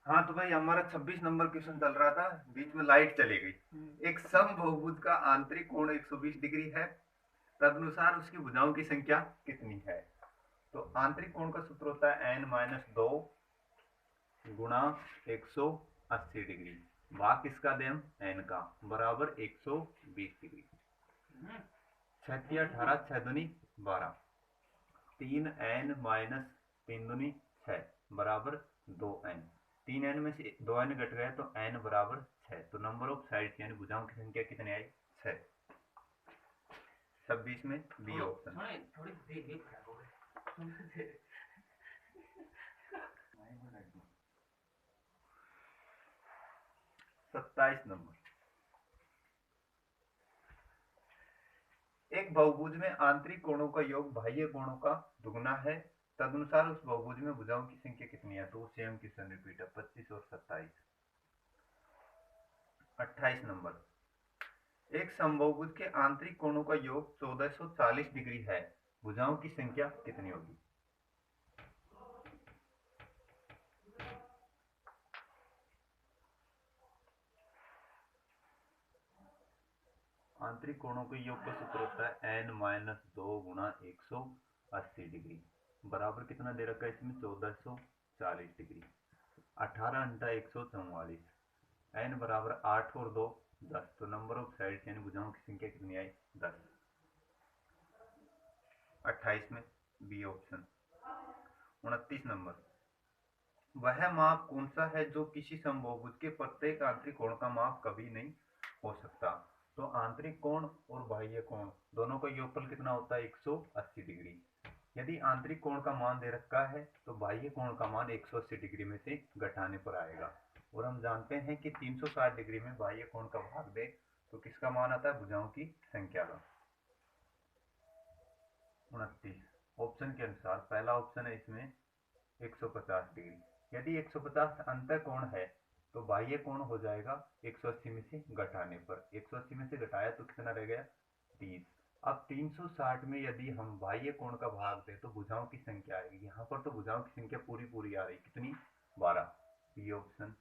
हाँ तो भाई हमारा 26 नंबर क्वेश्चन चल रहा था, बीच में लाइट चली गई। एक समबाहुभुज का आंतरिक कोण 120 डिग्री है, तदनुसार उसकी भुजाओं की संख्या कितनी है। तो आंतरिक कोण का सूत्र होता है n-2 गुणा 180 डिग्री, भाग किसका दें हम, n का, बराबर 120 डिग्री। 6×18 6 दूनी 12, 3n-3 दूनी 6 बराबर 2n। 3n में से 2n घट गए तो n बराबर 6। तो नंबर ऑफ साइड्स यानी भुजाओं की संख्या कितनी आई, 6। 26 में बी ऑप्शन। 27 नंबर, एक बहुभुज में आंतरिक कोणों का योग बाह्य कोणों का दुगना है, तदनुसार उस बहुभुज में भुजाओं की संख्या कितनी है। तो सेम क्वेश्चन रिपीट है, 25 और 27। 28 नंबर, एक समबाहुभुज के आंतरिक कोणों का योग 1440 डिग्री है, भुजाओं की संख्या कितनी होगी। आंतरिक कोणों के योग का सूत्र होता है n-2 गुणा 180 डिग्री, बराबर कितना दे रखा है इसमें, 1440 डिग्री। 18×144, n बराबर 8 और 2 10। तो नंबर ऑफ साइड्स यानी भुजाओं की संख्या कितनी आई, 10। 28 में बी ऑप्शन। 29 नंबर, वह माप कौन सा है जो किसी समबाहुभुज के प्रत्येक आंतरिक कोण का माप कभी नहीं हो सकता। तो आंतरिक कोण और बाह्य कोण दोनों का योगफल कितना होता है, 180 डिग्री। यदि आंतरिक कोण का मान दे रखा है तो बाह्य कोण का मान 180 डिग्री में से घटाने पर आएगा। और हम जानते हैं कि 360 डिग्री में बाह्य कोण का भाग दे तो किसका मान आता है, भुजाओं की संख्या का। 29 ऑप्शन के अनुसार पहला ऑप्शन है इसमें 150 डिग्री। यदि 150 अंतः कोण है तो बाह्य कोण हो जाएगा 180 में से घटाने पर। 180 में से घटाया तो कितना रह गया, 30। अब 360 में यदि हम बाह्य कोण का भाग दें तो भुजाओं की संख्या आएगी। यहाँ पर तो भुजाओं की संख्या पूरी पूरी आ रही, कितनी, 12। B option.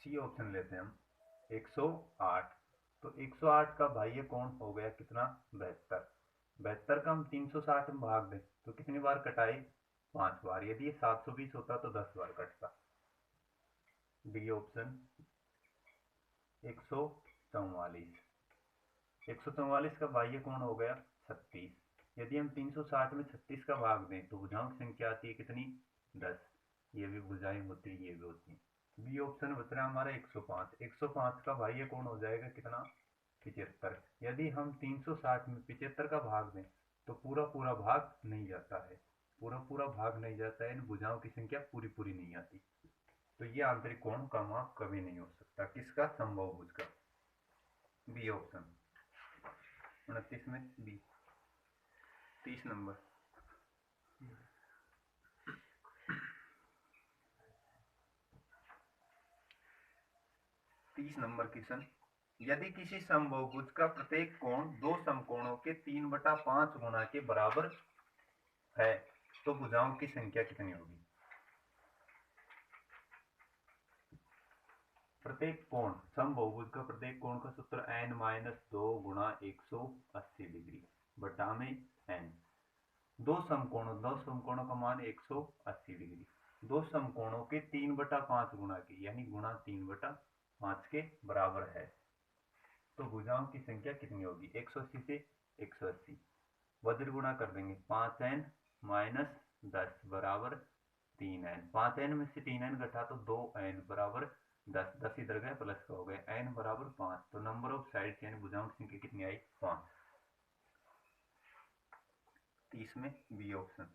सी ऑप्शन लेते हैं हम, 108। तो 108 का बाह्य कोण हो गया कितना, 72। 72 का हम 360 में भाग दें तो कितनी बार कटाए, 5 बार। यदि ये 720 होता तो 10 बार कटता। D option. 144, 144 का बाह्य कोण हो गया 36। यदि हम 360 में 36 का भाग दें तो भुजाओं की संख्या आती है कितनी, 10। ये भी भुजाएं होती है, ये भी होती है। बी ऑप्शन बच रहा है हमारा 105। 105 का बाह्य कोण हो जाएगा कितना, 75। यदि हम 360 में 75 का भाग दें तो पूरा पूरा भाग नहीं जाता है, पूरा पूरा भाग नहीं जाता है, इन भुजाओं की संख्या पूरी पूरी नहीं आती। तो ये आंतरिक कोण का माप कभी नहीं हो सकता, किसका, समबाहुभुज का। B option. 29 में बी। 30 नंबर, 30 नंबर क्वेश्चन, यदि किसी समबाहुभुज का प्रत्येक कोण दो समकोणों के 3/5 गुना के बराबर है तो भुजाओं की संख्या कितनी होगी। प्रत्येक कोण, समबाहुभुज का प्रत्येक कोण का सूत्र n-2 गुणा 180 डिग्री बटा में n। दो समकोणों का मान 180 डिग्री, दो समकोणों के 3/5 गुणा के यानी गुणा 3/5 के बराबर है तो भुजाओं की संख्या कितनी होगी। 180 से 180 वज्र गुणा कर देंगे, 5n-10 बराबर 3n। 5n में से 3n घटा तो 2n बराबर 10। 10 इधर गए प्लस का हो गया, n बराबर 5। तो नंबर ऑफ साइड्स यानी भुजाओं की संख्या कितनी आई, 5। 30 में बी ऑप्शन।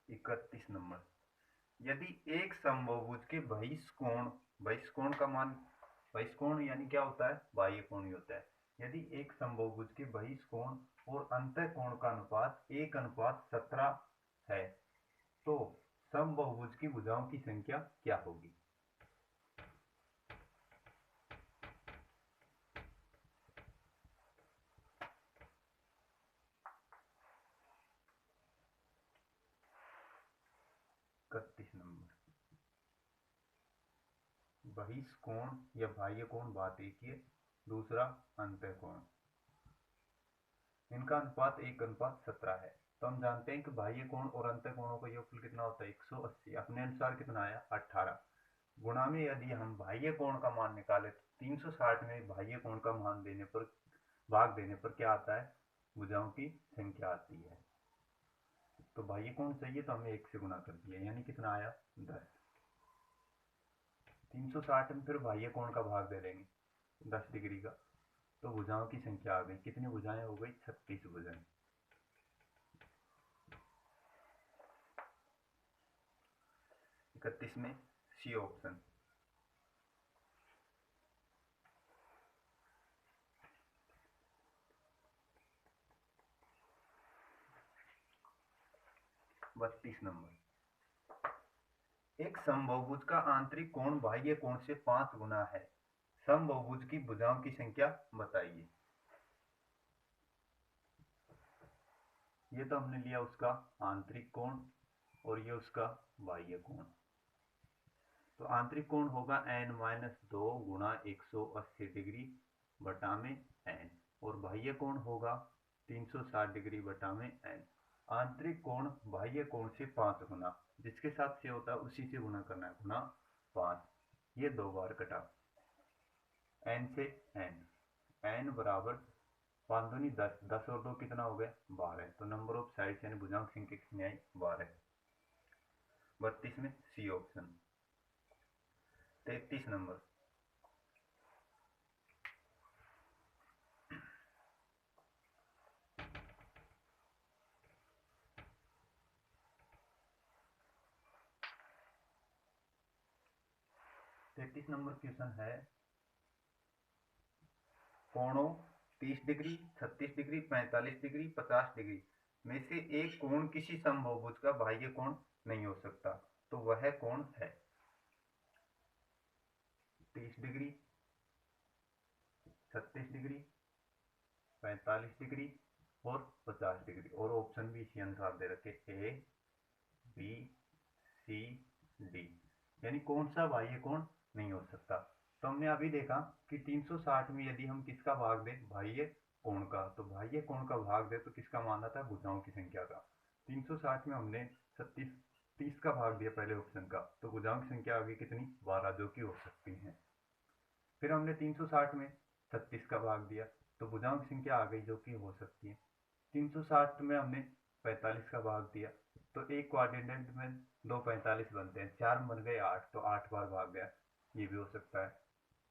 31 नंबर, यदि एक समबाहुभुज के बहिष्कोण, बहिष्कोण का मान, बहिष्कोण यानी क्या होता है, बाह्य कोण ही होता है। यदि एक समबाहुभुज के बहिष्कोण और अंतःकोण का अनुपात 1:17 है, तो समबाहुभुज की भुजाओं की संख्या क्या होगी? नंबर बहिष्कोण या बाह्य कोण बात एक ही है, दूसरा अंतःकोण, इनका अनुपात 1:17 है। तो हम जानते हैं कि बाह्य कोण और अंतःकोणों का योगफल कितना होता है 180, अपने अनुसार कितना आया 18 गुणा में यदि हम बाह्य कोण का मान निकाले तो 360 में बाह्य कोण का मान देने पर भाग देने पर क्या आता है, भुजाओं की संख्या आती है। तो बाह्य कोण चाहिए तो हमें 1 से गुणा कर दिया, यानी कितना आया 10। 360 में फिर बाह्य कोण का भाग दे देंगे 10 डिग्री का, तो भुजाओं की संख्या आ गई, कितनी भुजाएं हो गई 36 भुजाएं। 31 में सी ऑप्शन। नंबर एक समबाहुभुज का आंतरिक कोण बाह्य कोण से 5 गुना है, समबाहुभुज की भुजाओं की संख्या बताइए। ये तो हमने लिया उसका आंतरिक कोण और ये उसका बाह्य कोण। तो आंतरिक कोण होगा n-2 गुणा 180 डिग्री बटा में n, और बाह्य कोण होगा 360 डिग्री बटा में n। आंतरिक कोण बाह्य कोण से 5 गुना, जिसके साथ से होता है उसी से गुना करना है, गुना 5, ये 2 बार कटा, n से n, n बराबर 5 दूनी 10, 10 और 2 कितना हो गया 12, तो नंबर ऑफ साइड्स यानी भुजाओं की संख्या कितनी आई 12। 32 में सी ऑप्शन। 33 नंबर क्वेश्चन है, कोणों 30 डिग्री 36 डिग्री 45 डिग्री 50 डिग्री में से एक कोण किसी समबाहुभुज का बाह्य कोण नहीं हो सकता, तो वह कोण है 30 डिग्री 36 डिग्री 45 डिग्री और 50 डिग्री, और ऑप्शन भी इसी अनुसार दे रखे ए बी सी डी, यानी कौन सा बाह्य कोण नहीं हो सकता। तो हमने अभी देखा कि 360 में यदि हम किसका भाग दें बाह्य कोण का, तो बाह्य कोण का भाग दे तो किसका मान आता है भुजाओं की संख्या का। 360 में हमने 30 का भाग दिया पहले ऑप्शन का, तो भुजाओं की संख्या आ गई कितनी 12, जो कि हो सकती है। फिर हमने 360 में 36 का भाग दिया, तो भुजाओं की संख्या आ गई जो कि हो सकती है। 360 में हमने 45 का भाग दिया, तो एक क्वाड्रेंट में 2 45 बनते हैं, 4 बन गए 8, तो 8 बार भाग गया, ये भी हो सकता है।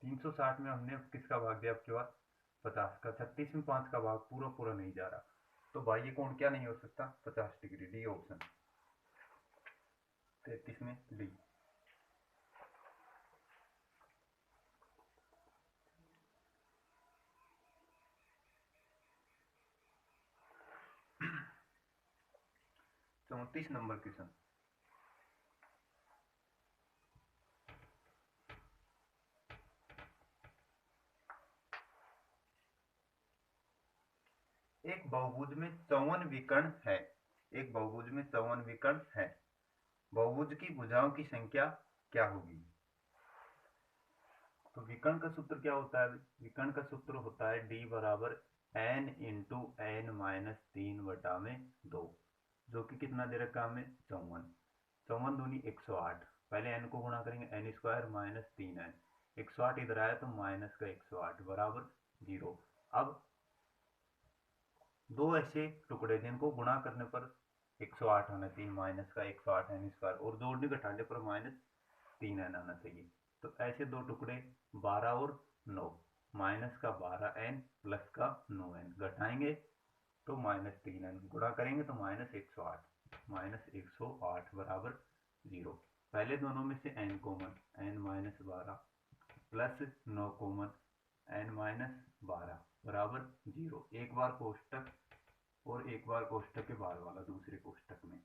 360 में हमने किसका भाग दिया आपके पास 50 का, 36 में 5 का भाग पूरा पूरा नहीं जा रहा, तो बाह्य कोण क्या नहीं हो सकता 50 डिग्री, डी ऑप्शन। 33 में डी। तो 29 नंबर क्वेश्चन, एक बहुभुज में 54 विकर्ण है, एक बहुभुज में 54 विकर्ण है, बहुभुज की भुजाओं की संख्या क्या होगी। तो विकर्ण का सूत्र क्या होता है, विकर्ण का सूत्र होता है d बराबर n इंटू n माइनस 3 बटा में 2, जो कि कितना दे रखा हमें 54, 54 दूनी 108, पहले n को गुणा करेंगे n स्क्वायर माइनस 3n, 108 इधर आया तो माइनस का 108 बराबर 0। अब दो ऐसे टुकड़े जिनको गुणा करने पर 108 आना चाहिए, माइनस का 108 n स्क्वायर, और जोड़ने घटाने पर माइनस 3n आना चाहिए। तो ऐसे दो टुकड़े 12 और 9, माइनस का 12n प्लस का 9n, घटाएंगे तो माइनस 3n, गुणा करेंगे तो माइनस 108 बराबर 0। पहले दोनों में से n common, n minus 12 plus 9 common, n minus 12 बराबर 0। एक बार कोष्टक और एक बार कोष्टक के बाहर वाला दूसरे कोष्टक में।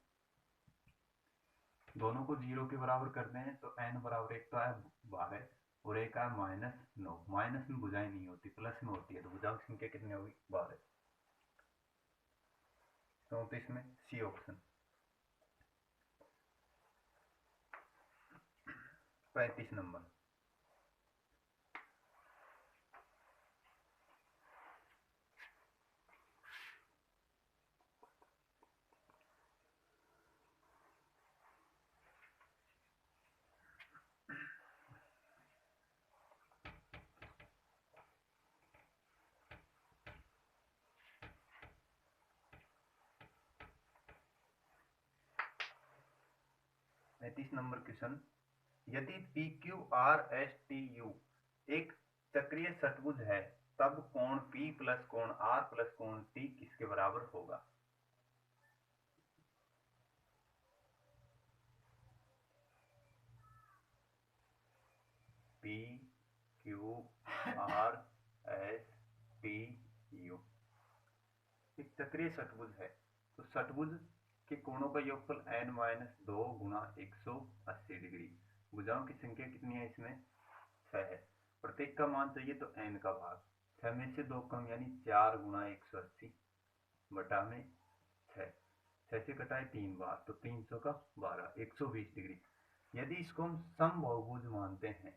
दोनों को 0 के बराबर करते हैं तो n बराबर एक तो आया 12 और एक आया -9। माइनस में भुजाएं नहीं होती, प्लस में होती है, तो भुजाओं की संख्या कितनी होगी 12। 34 में सी ऑप्शन। 35 नंबर। नंबर क्वेश्चन, यदि P Q R S T U एक चक्रीय षटभुज है तब कोण P प्लस कोण R प्लस कोण T किसके बराबर होगा? P Q R S T U एक चक्रीय षटभुज है तो षटभुज के कोणों का योगफल n-2 गुणा 180 डिग्री। भुजाओं की संख्या कितनी है इसमें? 6 है। प्रत्येक का मान चाहिए तो n का भाग। 6 में से 2 कम यानी 4 गुणा 180 बटा में 6। 6 से कटाए 3 बार तो 300 का 12, 120 डिग्री। यदि इसको हम समबाहुभुज मानते हैं,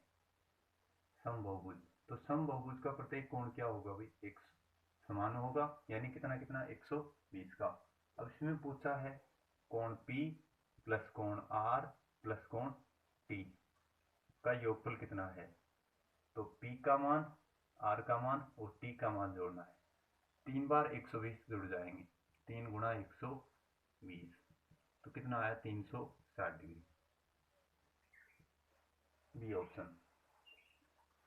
समबाहुभुज, तो समबाहुभुज का प्रत्येक कोण क्या होगा भाई? एक समान होगा, यानी कितना कितना 120 का। अब इसमें पूछा है कोण P प्लस कोण R प्लस कोण T का योगफल कितना है, तो P का मान, R का मान और T का मान जोड़ना है। 3 बार 120 जुड़ जाएंगे, 3 गुणा 120 तो कितना आया? 360 डिग्री। B option.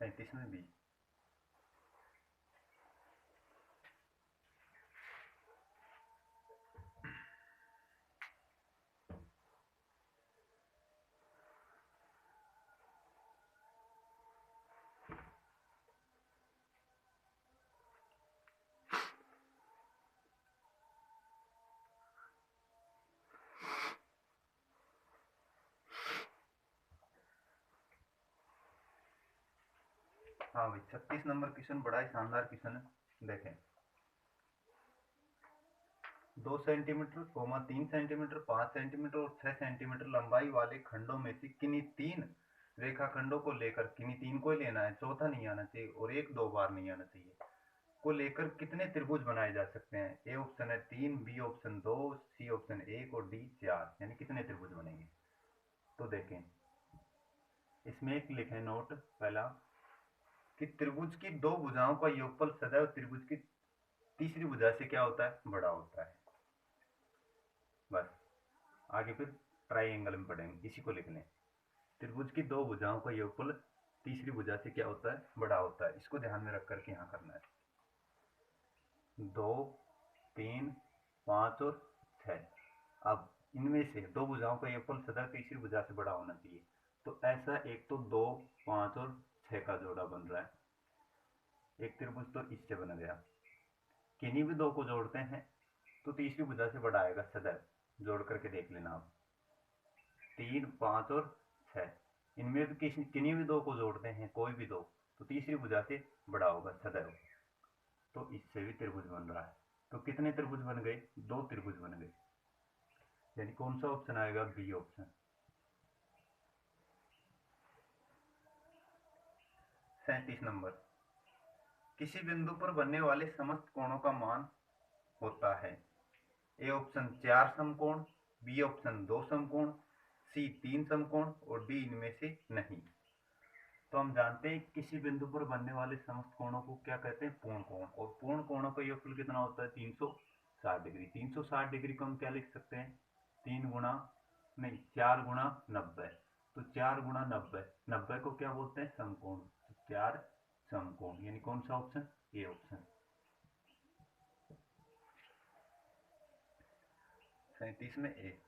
37 में बी। हाँ भाई 36 नंबर क्वेश्चन बड़ा ही शानदार क्वेश्चन है। देखें, 2 सेंटीमीटर, 3 सेंटीमीटर, 5 सेंटीमीटर और 6 सेंटीमीटर लंबाई वाले खंडों में से किन्हीं 3 रेखाखंडों को लेकर, किन्हीं 3 को ही लेना है, चौथा नहीं आना चाहिए और एक 2 बार नहीं आना चाहिए, को लेकर कितने त्रिभुज बनाए जा सकते हैं? ए ऑप्शन है 3, बी ऑप्शन 2, सी ऑप्शन 1 और डी 4, यानी कितने त्रिभुज बनेंगे? तो देखें, इसमें एक लिखें नोट पहला कि त्रिभुज की 2 भुजाओं का योगफल सदैव त्रिभुज की तीसरी भुजा से क्या होता है? बड़ा होता है। बस आगे फिर ट्राइंगल में पढ़ेंगे, इसी को लिख लें। त्रिभुज की 2 भुजाओं का योगफल तीसरी भुजा से क्या होता है? बड़ा होता है। इसको ध्यान में रख करके यहाँ करना है। 2, 3, 5 और 6। अब इनमें से 2 भुजाओं का योगफल सदा तीसरी भुजा से बड़ा होना चाहिए, तो ऐसा एक तो 2, 5 और 6 का जोड़ा बन रहा है। एक त्रिभुज तो इससे बन गया। किन्हीं भी 2 को जोड़ते हैं तो तीसरी भुजा से बड़ा आएगा सदैव। जोड़ करके देख लेना आप, 3, 5 और 6, इनमें भी किन्हीं भी 2 को जोड़ते हैं, कोई भी 2, तो तीसरी भुजा से बड़ा होगा सदैव। तो इससे भी त्रिभुज बन रहा है। तो कितने त्रिभुज बन गए? 2 त्रिभुज बन गए, यानी कौन सा ऑप्शन आएगा? B option. 37 नंबर, किसी बिंदु पर बनने वाले समस्त कोणों का मान होता है। ए ऑप्शन 4 समकोण, बी ऑप्शन 2 समकोण, सी 3 समकोण और डी इनमें से नहीं। तो हम जानते हैं किसी बिंदु पर बनने वाले समस्त कोणों को क्या कहते हैं? पूर्ण कोण। और पूर्ण कोणों का योगफल कितना होता है? 360 डिग्री। 360 डिग्री को हम क्या लिख सकते हैं? 4 गुणा 90। तो 4 गुणा 90, 90 को क्या बोलते हैं? समकोण। तो 4 समकोण, यानी कौन सा ऑप्शन? A option. 37 में ए।